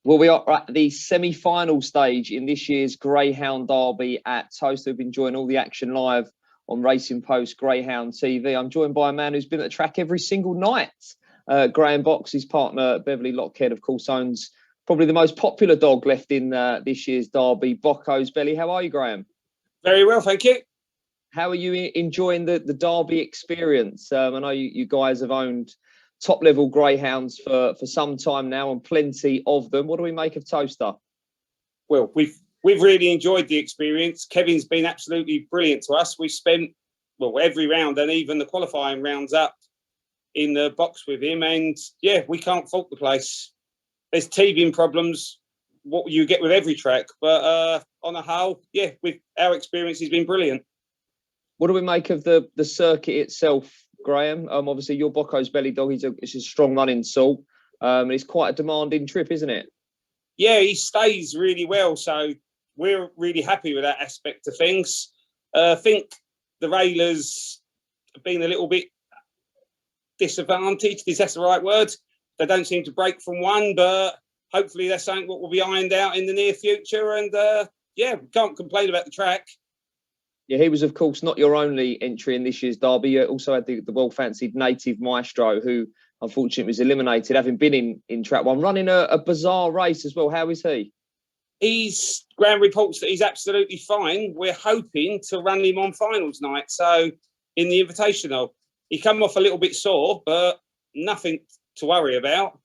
Well, we are at the semi-final stage in this year's Greyhound Derby at Toast. We've been enjoying all the action live on Racing Post Greyhound TV. I'm joined by a man who's been at the track every single night. Graham Bocco, his partner, Beverly Lockhead, of course, owns probably the most popular dog left in this year's Derby, Bocco's Belly. How are you, Graham? Very well, thank you. How are you enjoying the Derby experience? I know you guys have owned top-level greyhounds for some time now, and plenty of them. What do we make of Toaster? Well, we've really enjoyed the experience. Kevin's been absolutely brilliant to us. We spent every round and even the qualifying rounds up in the box with him, and yeah, we can't fault the place. There's teething problems, what you get with every track, but on a whole, yeah, with our experience, has been brilliant. What do we make of the circuit itself, Graham? Obviously, your Bocco's Belly dog, it's a strong running salt. It's quite a demanding trip, isn't it? Yeah, he stays really well, so we're really happy with that aspect of things. I think the railers have been a little bit disadvantaged. Is that the right word? They don't seem to break from one, but hopefully that's something what will be ironed out in the near future. And yeah, we can't complain about the track. Yeah, he was, of course, not your only entry in this year's Derby. You also had the well-fancied Native Maestro, who unfortunately was eliminated, having been in Track 1, running a bizarre race as well. How is he? Ground reports that he's absolutely fine. We're hoping to run him on finals night. So in the Invitational, he came off a little bit sore, but nothing to worry about.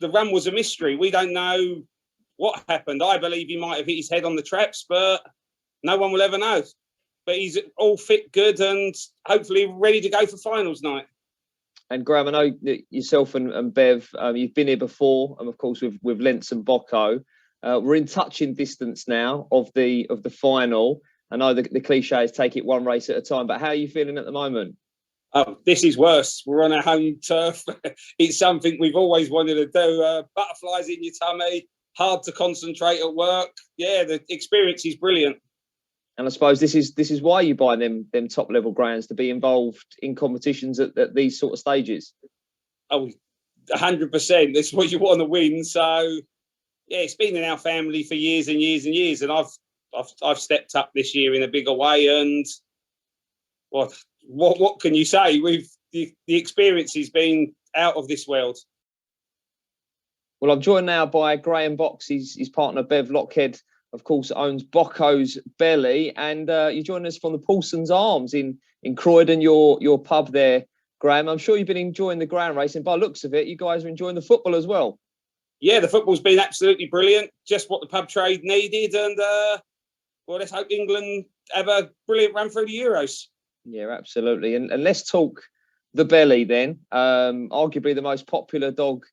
The run was a mystery. We don't know what happened. I believe he might have hit his head on the traps, but no one will ever know. But he's all fit, good, and hopefully ready to go for finals night. And Graham, I know that yourself and Bev, you've been here before, and of course with Lentz and Bocco. We're in touching distance now of the final. I know the cliche is take it one race at a time, but how are you feeling at the moment? Oh, this is worse. We're on our home turf. It's something we've always wanted to do. Butterflies in your tummy, hard to concentrate at work. Yeah, the experience is brilliant. And I suppose this is why you buy them top level greyhounds, to be involved in competitions at these sort of stages. Oh, 100%. That's what you want to win. So yeah, it's been in our family for years and years and years, and I've stepped up this year in a bigger way. And what can you say? The experience has been out of this world. Well, I'm joined now by Graham Bocco, his partner Bev Lockhead, of course, owns Bocco's Belly, and you're joining us from the Paulson's Arms in Croydon, your pub there, Graham. I'm sure you've been enjoying the ground racing. By the looks of it, you guys are enjoying the football as well. Yeah, the football's been absolutely brilliant. Just what the pub trade needed, and let's hope England have a brilliant run through the Euros. Yeah, absolutely. And let's talk the Belly then. Arguably the most popular dog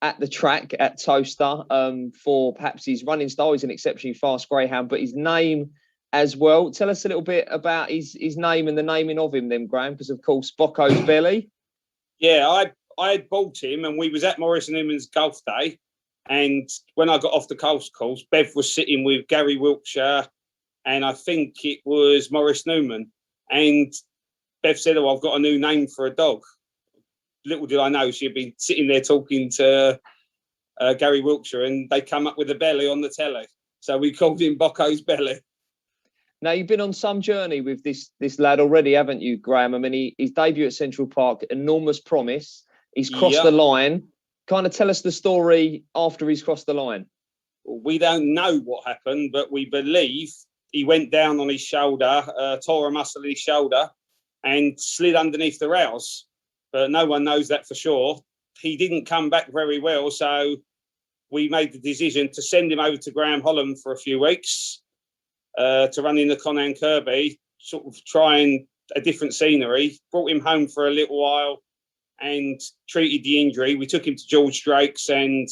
at the track at Toaster, for perhaps his running style. He's an exceptionally fast greyhound, but his name as well. Tell us a little bit about his name and the naming of him then, Graham, because of course Bocco's Belly. Yeah, I had bought him, and we was at Maurice Newman's golf day, and when I got off the golf course, Bev was sitting with Gary Wiltshire, and I think it was Maurice Newman, and Bev said, "Oh, I've got a new name for a dog." Little did I know she'd been sitting there talking to Gary Wiltshire, and they come up with a Belly on the telly. So we called him Bocco's Belly. Now, you've been on some journey with this lad already, haven't you, Graham? I mean, his debut at Central Park, enormous promise. He's crossed the line. Kind of tell us the story after he's crossed the line. We don't know what happened, but we believe he went down on his shoulder, tore a muscle in his shoulder, and slid underneath the rails. But no one knows that for sure. He didn't come back very well, so we made the decision to send him over to Graham Holland for a few weeks to run in the Conan Kirby, sort of trying a different scenery. Brought him home for a little while and treated the injury. We took him to George Drake's, and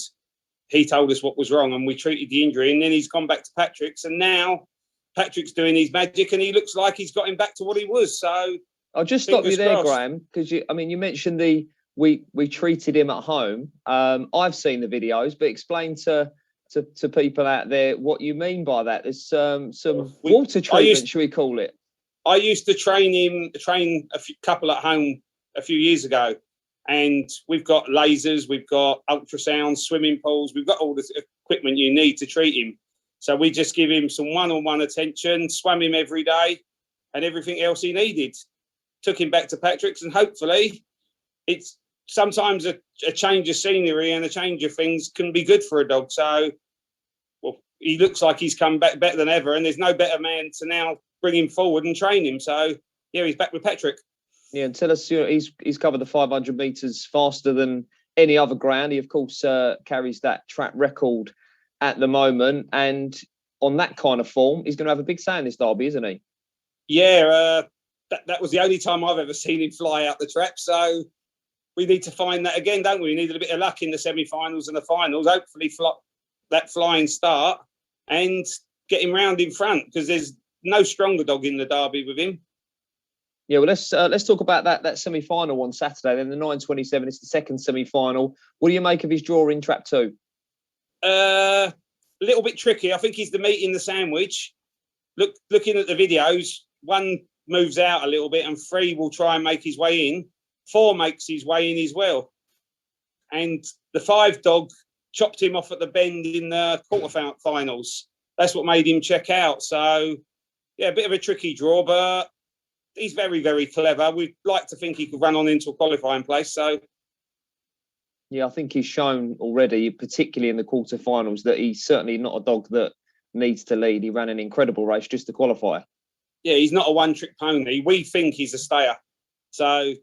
he told us what was wrong, and we treated the injury. And then he's gone back to Patrick's, and now Patrick's doing his magic, and he looks like he's got him back to what he was. So I'll just stop you there, Graham, because you mentioned we treated him at home. I've seen the videos, but explain to people out there what you mean by that. There's some water treatment, should we call it? I used to train a couple at home a few years ago, And we've got lasers, we've got ultrasound, swimming pools, we've got all the equipment you need to treat him. So we just give him some one-on-one attention, swam him every day, and everything else he needed. Took him back to Patrick's, and hopefully it's sometimes a change of scenery and a change of things can be good for a dog. So, well, he looks like he's come back better than ever, and there's no better man to now bring him forward and train him. So, yeah, he's back with Patrick. Yeah, and tell us, he's covered the 500 metres faster than any other ground. He, of course, carries that track record at the moment. And on that kind of form, he's going to have a big say in this derby, isn't he? Yeah, that was the only time I've ever seen him fly out the trap. So we need to find that again, don't we? We need a bit of luck in the semi-finals and the finals. Hopefully that flying start and get him round in front, because there's no stronger dog in the derby with him. Yeah, well, let's talk about that semi-final on Saturday. Then the 9:27 is the second semi-final. What do you make of his draw in trap 2? A little bit tricky. I think he's the meat in the sandwich. Looking at the videos, 1 moves out a little bit and 3 will try and make his way in. 4 makes his way in as well. And the 5 dog chopped him off at the bend in the quarterfinals. That's what made him check out. So, yeah, a bit of a tricky draw, but he's very, very clever. We'd like to think he could run on into a qualifying place. So, yeah, I think he's shown already, particularly in the quarterfinals, that he's certainly not a dog that needs to lead. He ran an incredible race just to qualify. Yeah, he's not a one-trick pony. We think he's a stayer. So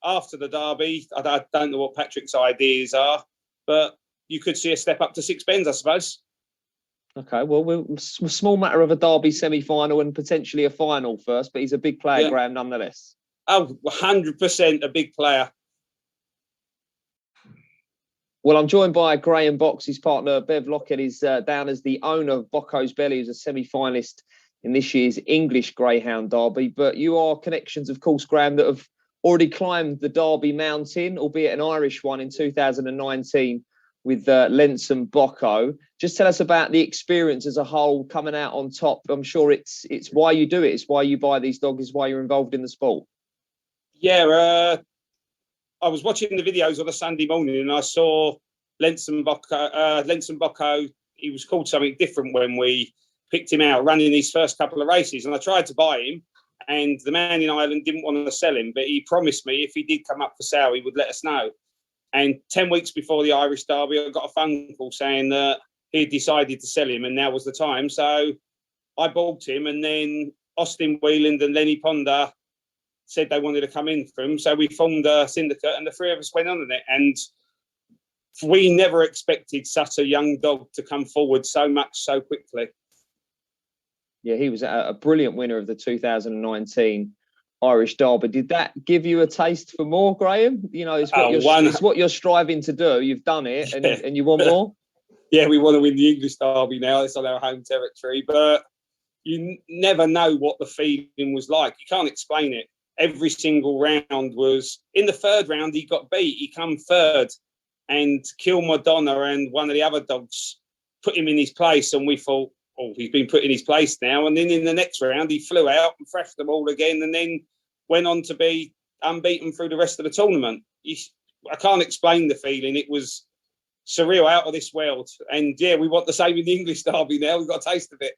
after the derby, I don't know what Patrick's ideas are, but you could see a step up to 6 bends, I suppose. Okay, well, a small matter of a derby semi-final and potentially a final first, but he's a big player, yeah. Graham, nonetheless. Oh, 100% a big player. Well, I'm joined by Graham Box. His partner, Bev Lockett, is down as the owner of Bocco's Belly, who's a semi-finalist in this year's English Greyhound Derby. But you are connections, of course, Graham, that have already climbed the Derby mountain, albeit an Irish one in 2019 with Lentz and Bocco. Just tell us about the experience as a whole, coming out on top. I'm sure it's why you do it. It's why you buy these dogs. It's why you're involved in the sport. Yeah, I was watching the videos on a Sunday morning and I saw Lentz and Bocco. He was called something different when we picked him out, running his first couple of races. And I tried to buy him, and the man in Ireland didn't want to sell him, but he promised me if he did come up for sale, he would let us know. And 10 weeks before the Irish Derby, I got a phone call saying that he decided to sell him and now was the time. So I bought him, and then Austin Wheeland and Lenny Ponder said they wanted to come in for him. So we formed a syndicate and the 3 of us went on it. And we never expected such a young dog to come forward so much so quickly. Yeah, he was a brilliant winner of the 2019 Irish Derby. Did that give you a taste for more, Graham? You know, it's what you're striving to do. You've done it, and you want more. Yeah, we want to win the English Derby now. It's on our home territory, but you never know what the feeling was like. You can't explain it. Every single round was in the 3rd round. He got beat. He come 3rd, and Kill Madonna and one of the other dogs put him in his place, and we thought, oh, he's been put in his place now. And then in the next round, he flew out and thrashed them all again, and then went on to be unbeaten through the rest of the tournament. I can't explain the feeling. It was surreal, out of this world. And yeah, we want the same in the English Derby now. We've got a taste of it.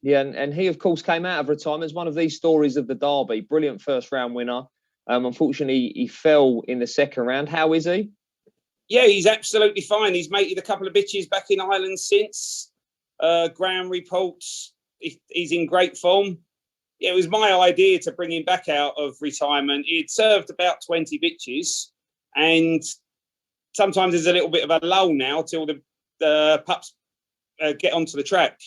Yeah, and he, of course, came out of retirement as one of these stories of the Derby. Brilliant first-round winner. Unfortunately, he fell in the 2nd round. How is he? Yeah, he's absolutely fine. He's mated a couple of bitches back in Ireland since. Graham reports he's in great form. Yeah, it was my idea to bring him back out of retirement. He'd served about 20 bitches, and sometimes there's a little bit of a lull now till the pups get onto the track.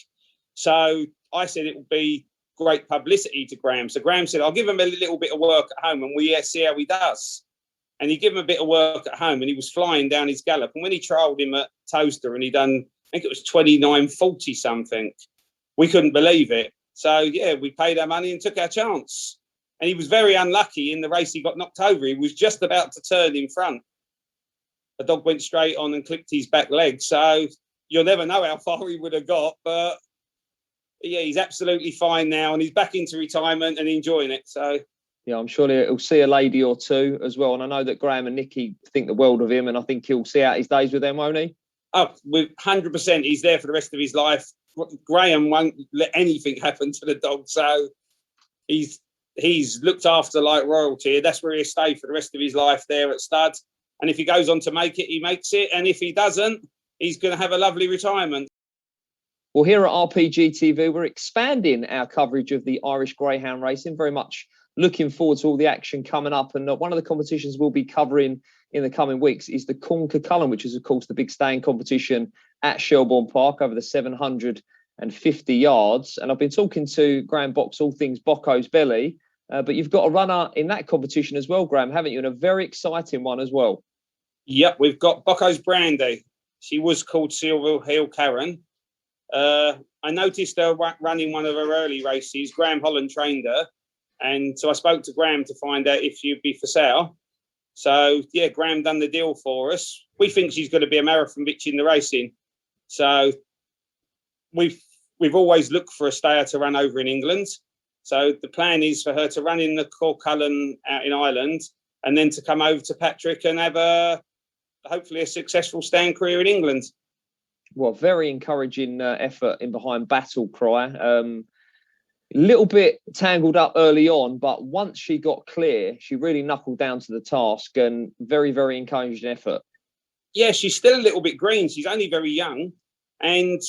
So I said it would be great publicity to Graham. So Graham said, I'll give him a little bit of work at home and we see how he does. And he gave him a bit of work at home and he was flying down his gallop. And when he trialled him at Toaster and he done, I think it was 29.40 something, we couldn't believe it. So, yeah, we paid our money and took our chance. And he was very unlucky in the race. He got knocked over. He was just about to turn in front. The dog went straight on and clipped his back leg. So you'll never know how far he would have got. But, yeah, he's absolutely fine now. And he's back into retirement and enjoying it. So Yeah, I'm sure he'll see a lady or two as well. And I know that Graham and Nicky think the world of him, and I think he'll see out his days with them, won't he? Oh, with 100%, he's there for the rest of his life. Graham won't let anything happen to the dog, so he's looked after like royalty. That's where he'll stay for the rest of his life there at stud. And if he goes on to make it, he makes it. And if he doesn't, he's going to have a lovely retirement. Well, here at RPG TV, we're expanding our coverage of the Irish Greyhound racing. Very much looking forward to all the action coming up. And one of the competitions we'll be covering in the coming weeks is the Conker Cullen, which is, of course, the big staying competition at Shelbourne Park over the 750 yards. And I've been talking to Graham Box, all things Bocco's Belly. But you've got a runner in that competition as well, Graham, haven't you? And a very exciting one as well. Yep, we've got Bocco's Brandy. She was called Silver Hill Karen. I noticed her running one of her early races. Graham Holland trained her. And so I spoke to Graham to find out if she'd be for sale. So, yeah, Graham done the deal for us. We think she's going to be a marathon bitch in the racing. So we've always looked for a stayer to run over in England. So the plan is for her to run in the Corcullen out in Ireland and then to come over to Patrick and have hopefully a successful stand career in England. Well, very encouraging effort in behind Battle Cry. A little bit tangled up early on, but once she got clear, she really knuckled down to the task, and very, very encouraging effort. Yeah, she's still a little bit green. She's only very young and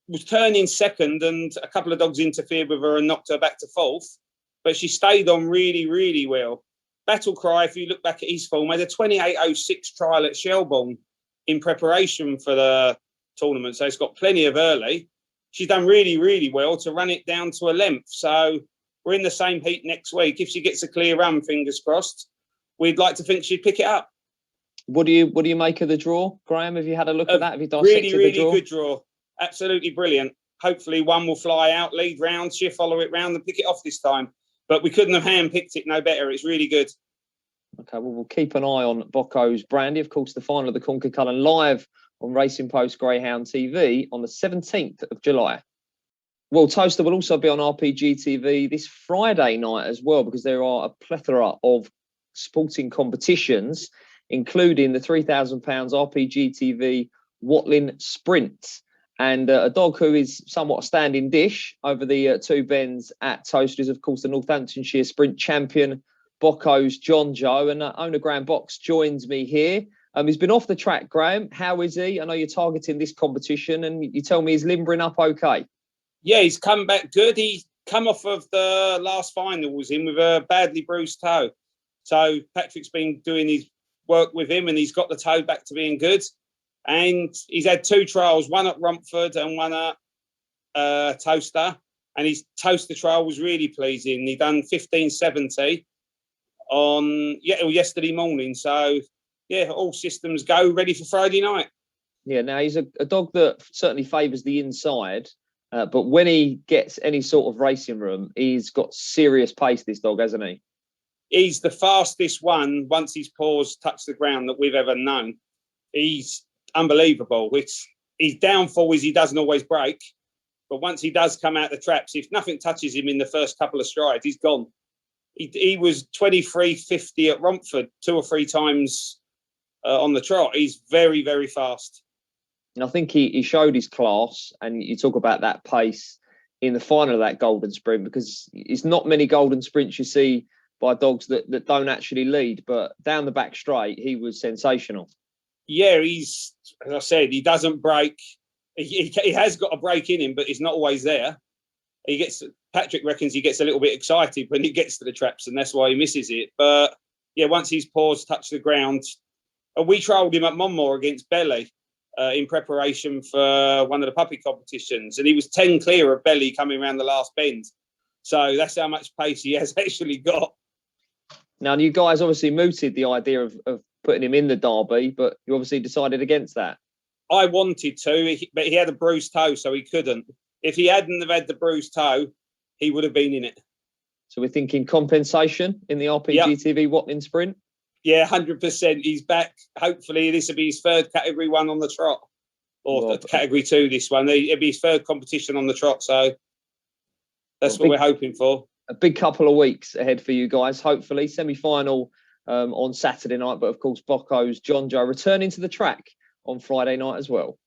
was turning second, and a couple of dogs interfered with her and knocked her back to fourth. But she stayed on really, really well. Battle Cry, if you look back at his form, had a 28.06 trial at Shelbourne in preparation for the tournament. So it's got plenty of early. She's done really, really well to run it down to a length. So we're in the same heat next week. If she gets a clear run, fingers crossed, we'd like to think she'd pick it up. What do you make of the draw, Graham? Have you had a look at that? Have you really, dissected really the draw? Good draw. Absolutely brilliant. Hopefully one will fly out, lead round, she'll follow it round and pick it off this time. But we couldn't have handpicked it no better. It's really good. Okay, well, we'll keep an eye on Bocco's Brandy. Of course, the final of the Conker Cullen live on Racing Post Greyhound TV on the 17th of July. Well, Toaster will also be on RPG TV this Friday night as well, because there are a plethora of sporting competitions, including the £3,000 RPG TV Watling Sprint. And a dog who is somewhat a standing dish over the two bends at Toaster is, of course, the Northamptonshire Sprint champion, Bocco's John Joe. And owner Graham Box joins me here. He's been off the track, Graham. How is he? I know you're targeting this competition, and you tell me he's limbering up okay. Yeah, he's come back good. He's come off of the last final was in with a badly bruised toe. So Patrick's been doing his work with him, and he's got the toe back to being good. And he's had two trials, one at Romford and one at Toaster. And his Toaster trial was really pleasing. He done 15.70 on yesterday morning. So, yeah, all systems go, ready for Friday night. Yeah, now he's a dog that certainly favours the inside. But when he gets any sort of racing room, he's got serious pace, this dog, hasn't he? He's the fastest one, once his paws touch the ground, that we've ever known. He's unbelievable. His downfall is he doesn't always break. But once he does come out the traps, if nothing touches him in the first couple of strides, he's gone. He was 23.50 at Romford 2 or 3 times on the trot. He's very, very fast. And I think he showed his class, and you talk about that pace in the final of that golden sprint, because it's not many golden sprints you see by dogs that don't actually lead, but down the back straight, he was sensational. Yeah, he's, as I said, he doesn't break. He has got a break in him, but he's not always there. Patrick reckons he gets a little bit excited when he gets to the traps, and that's why he misses it. But yeah, once his paws touch the ground, we trialled him at Monmore against Belly in preparation for one of the puppy competitions, and he was 10 clear of Belly coming around the last bend. So that's how much pace he has actually got. Now, you guys obviously mooted the idea of putting him in the Derby, but you obviously decided against that. I wanted to, but he had a bruised toe, so he couldn't. If he hadn't have had the bruised toe, he would have been in it. So we're thinking compensation in the RPG TV Watling Sprint? Yeah, 100%. He's back. Hopefully, this will be his third Category 1 on the trot. Or Category 2, this one. It'll be his third competition on the trot, so that's what we're hoping for. a big couple of weeks ahead for you guys. Hopefully, semi-final on Saturday night, but of course, Bocco's John Joe returning to the track on Friday night as well.